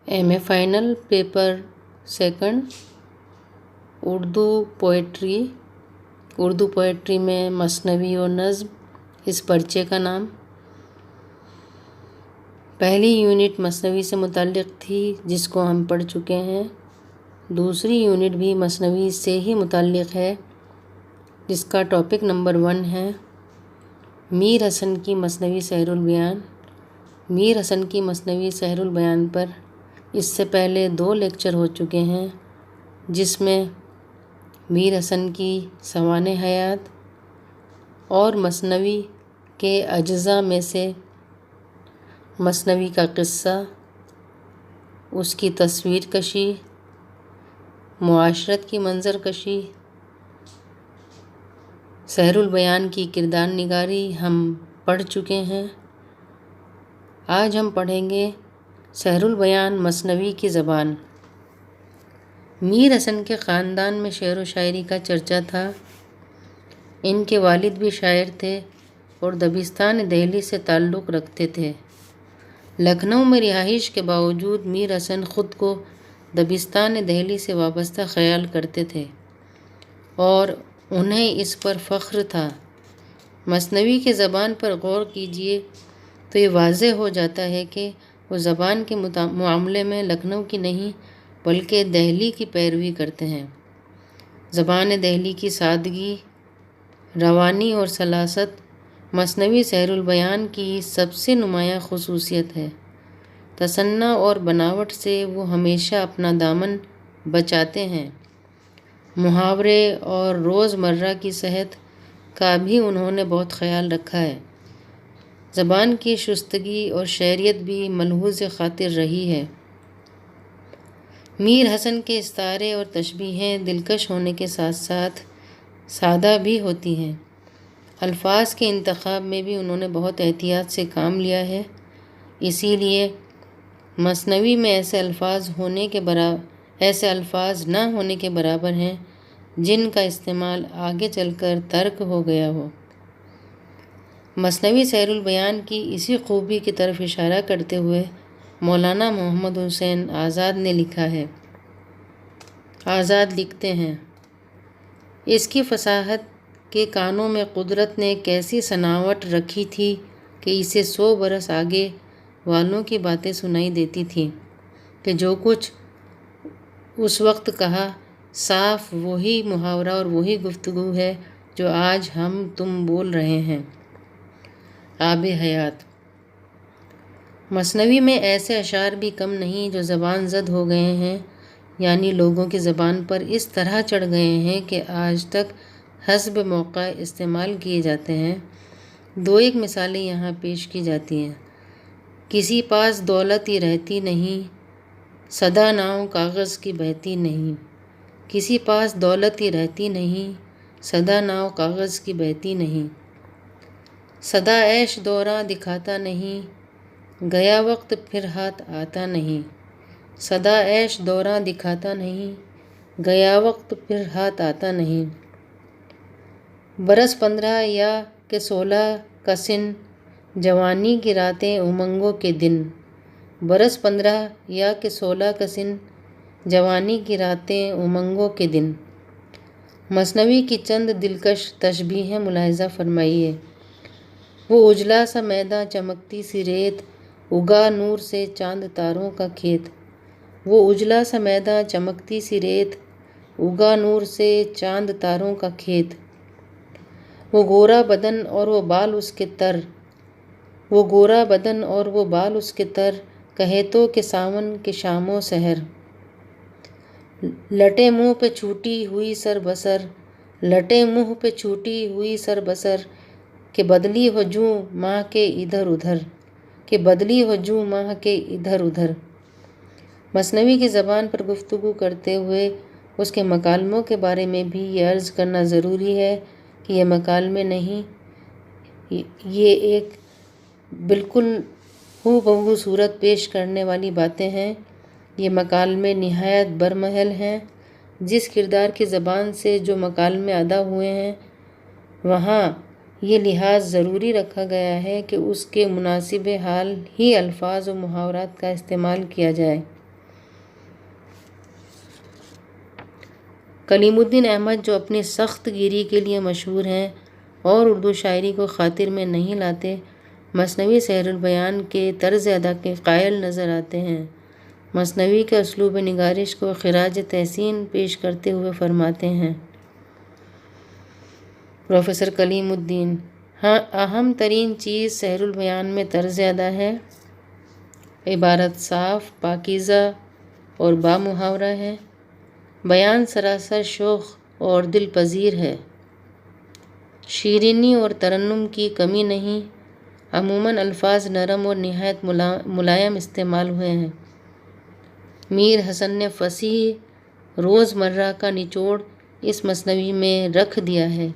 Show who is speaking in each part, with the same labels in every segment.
Speaker 1: M A final paper second Urdu poetry میں مثنوی و نظم اس پرچے کا نام۔ پہلی یونٹ مثنوی سے متعلق تھی جس کو ہم پڑھ چکے ہیں۔ دوسری یونٹ بھی مثنوی سے ہی متعلق ہے جس کا ٹاپک نمبر 1 ہے میر حسن کی مثنوی سحر البیان۔ میر حسن کی مثنوی سحر البیان پر اس سے پہلے 2 لیکچر ہو چکے ہیں جس میں میر حسن کی سوانح حیات اور مثنوی کے اجزاء میں سے مثنوی کا قصہ، اس کی تصویر کشی، معاشرت کی منظر کشی، سحر البیان کی کردار نگاری ہم پڑھ چکے ہیں۔ آج ہم پڑھیں گے سحر البیان مثنوی کی زبان۔ میر حسن کے خاندان میں شعر و شاعری کا چرچا تھا۔ ان کے والد بھی شاعر تھے اور دبستان دہلی سے تعلق رکھتے تھے۔ لکھنؤ میں رہائش کے باوجود میر حسن خود کو دبستان دہلی سے وابستہ خیال کرتے تھے اور انہیں اس پر فخر تھا۔ مثنوی کی زبان پر غور کیجیے تو یہ واضح ہو جاتا ہے کہ وہ زبان کے معاملے میں لکھنؤ کی نہیں بلکہ دہلی کی پیروی کرتے ہیں۔ زبان دہلی کی سادگی، روانی اور سلاست مثنوی سحر البیان کی سب سے نمایاں خصوصیت ہے۔ تصنع اور بناوٹ سے وہ ہمیشہ اپنا دامن بچاتے ہیں۔ محاورے اور روزمرہ کی صحت کا بھی انہوں نے بہت خیال رکھا ہے۔ زبان کی شستگی اور شعریت بھی ملحوظ خاطر رہی ہے۔ میر حسن کے استعارے اور تشبیہیں دلکش ہونے کے ساتھ ساتھ سادہ بھی ہوتی ہیں۔ الفاظ کے انتخاب میں بھی انہوں نے بہت احتیاط سے کام لیا ہے۔ اسی لیے مثنوی میں ایسے الفاظ نہ ہونے کے برابر ہیں جن کا استعمال آگے چل کر ترک ہو گیا ہو۔ مثنوی سحر البیان کی اسی خوبی کی طرف اشارہ کرتے ہوئے مولانا محمد حسین آزاد نے لکھا ہے۔ آزاد لکھتے ہیں: اس کی فصاحت کے کانوں میں قدرت نے کیسی سناوٹ رکھی تھی کہ اسے 100 برس آگے والوں کی باتیں سنائی دیتی تھیں کہ جو کچھ اس وقت کہا صاف وہی محاورہ اور وہی گفتگو ہے جو آج ہم تم بول رہے ہیں۔ آب حیات۔ مثنوی میں ایسے اشعار بھی کم نہیں جو زبان زد ہو گئے ہیں، یعنی لوگوں کی زبان پر اس طرح چڑھ گئے ہیں کہ آج تک حسب موقع استعمال کیے جاتے ہیں۔ 2 مثالیں یہاں پیش کی جاتی ہیں: کسی پاس دولت ہی رہتی نہیں، سدا ناؤ کاغذ کی بہتی نہیں۔ کسی پاس دولت ہی رہتی نہیں، سدا ناؤ کاغذ کی بہتی نہیں۔ سدا عیش دوراں دکھاتا نہیں، گیا وقت پھر ہاتھ آتا نہیں۔ سدا عیش دوراں دکھاتا نہیں، گیا وقت پھر ہاتھ آتا نہیں۔ برس 15 یا کہ 16 کا سن، جوانی کی راتیں امنگوں کے دن۔ برس 15 یا کہ 16 کا سن، جوانی کی راتیں امنگوں کے دن۔ مثنوی کی چند دلکش تشبیہیں ملاحظہ فرمائیے: وہ اجلا سا میداں چمکتی سی ریت، اگا نور سے چاند تاروں کا کھیت۔ وہ اجلا سا میداں چمکتی سی ریت، اگا نور سے چاند تاروں کا کھیت۔ وہ گورا بدن اور وہ بال اس کے تر، وہ گورا بدن اور وہ بال اس کے تر، کہے تو کہ ساون کے شام و سحر۔ لٹے منہ پہ چھوٹی ہوئی سر بسر، لٹے منہ پہ چھوٹی ہوئی سر بسر، کہ بدلی ہو جوں ماہ کے ادھر ادھر، کہ بدلی ہو جوں ماہ کے ادھر ادھر۔ مثنوی کی زبان پر گفتگو کرتے ہوئے اس کے مکالموں کے بارے میں بھی یہ عرض کرنا ضروری ہے کہ یہ مکالمے نہیں، یہ ایک بالکل ہو بہو صورت پیش کرنے والی باتیں ہیں۔ یہ مکالمے نہایت برمحل ہیں۔ جس کردار کی زبان سے جو مکالمے ادا ہوئے ہیں وہاں یہ لحاظ ضروری رکھا گیا ہے کہ اس کے مناسب حال ہی الفاظ و محاورات کا استعمال کیا جائے۔ کلیم الدین احمد جو اپنی سخت گیری کے لیے مشہور ہیں اور اردو شاعری کو خاطر میں نہیں لاتے، مثنوی سحر البیان کے طرز ادا کے قائل نظر آتے ہیں۔ مثنوی کے اسلوب نگارش کو خراج تحسین پیش کرتے ہوئے فرماتے ہیں پروفیسر کلیم الدین: ہاں، اہم ترین چیز سحر البیان میں طرز ادا ہے۔ عبارت صاف، پاکیزہ اور بامحاورہ ہے۔ بیان سراسر شوخ اور دل پذیر ہے۔ شیرینی اور ترنم کی کمی نہیں۔ عموماً الفاظ نرم اور نہایت ملائم استعمال ہوئے ہیں۔ میر حسن نے فصیح روز مرہ کا نچوڑ اس مثنوی میں رکھ دیا ہے۔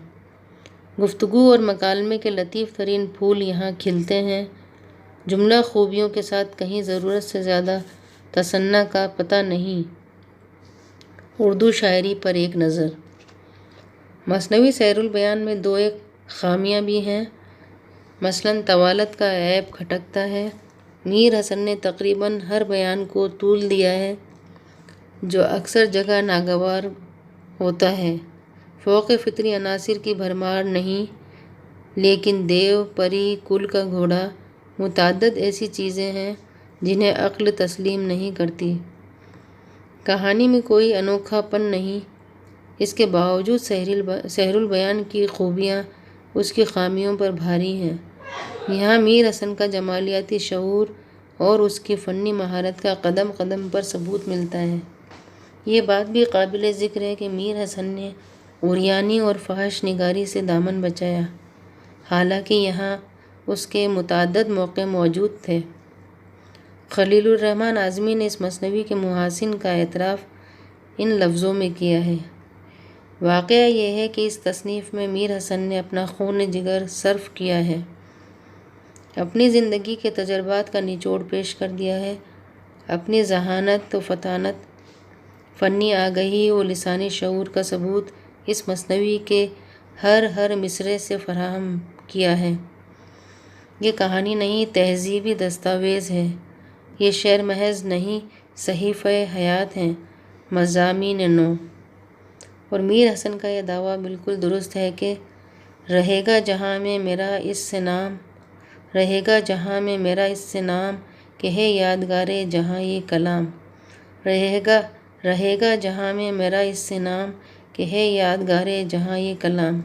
Speaker 1: گفتگو اور مکالمے کے لطیف ترین پھول یہاں کھلتے ہیں۔ جملہ خوبیوں کے ساتھ کہیں ضرورت سے زیادہ تصنع کا پتہ نہیں۔ اردو شاعری پر ایک نظر۔ مثنوی سحر البیان میں دو ایک خامیاں بھی ہیں۔ مثلاً طوالت کا عیب کھٹکتا ہے۔ میر حسن نے تقریباً ہر بیان کو طول دیا ہے، جو اکثر جگہ ناگوار ہوتا ہے۔ فوق فطری عناصر کی بھرمار نہیں، لیکن دیو، پری، کل کا گھوڑا، متعدد ایسی چیزیں ہیں جنہیں عقل تسلیم نہیں کرتی۔ کہانی میں کوئی انوکھا پن نہیں۔ اس کے باوجود سحر البیان کی خوبیاں اس کی خامیوں پر بھاری ہیں۔ یہاں میر حسن کا جمالیاتی شعور اور اس کی فنی مہارت کا قدم قدم پر ثبوت ملتا ہے۔ یہ بات بھی قابل ذکر ہے کہ میر حسن نے عریانی اور فحش نگاری سے دامن بچایا، حالانکہ یہاں اس کے متعدد موقع موجود تھے۔ خلیل الرحمن اعظمی نے اس مثنوی کے محاسن کا اعتراف ان لفظوں میں کیا ہے: واقعہ یہ ہے کہ اس تصنیف میں میر حسن نے اپنا خون جگر صرف کیا ہے، اپنی زندگی کے تجربات کا نچوڑ پیش کر دیا ہے۔ اپنی ذہانت و فطانت، فنی آگہی و لسانی شعور کا ثبوت اس مثنوی کے ہر مصرعے سے فراہم کیا ہے۔ یہ کہانی نہیں، تہذیبی دستاویز ہے۔ یہ شعر محض نہیں، صحیفہ حیات ہیں، مضامین نو۔ اور میر حسن کا یہ دعویٰ بالکل درست ہے کہ رہے گا جہاں میں میرا اس سے نام، رہے گا جہاں میں میرا اس سے نام، کہ ہے یادگارِ جہاں یہ کلام، رہے گا جہاں میں میرا اس سے نام، کہ ہے یادگارِ جہاں یہ کلام۔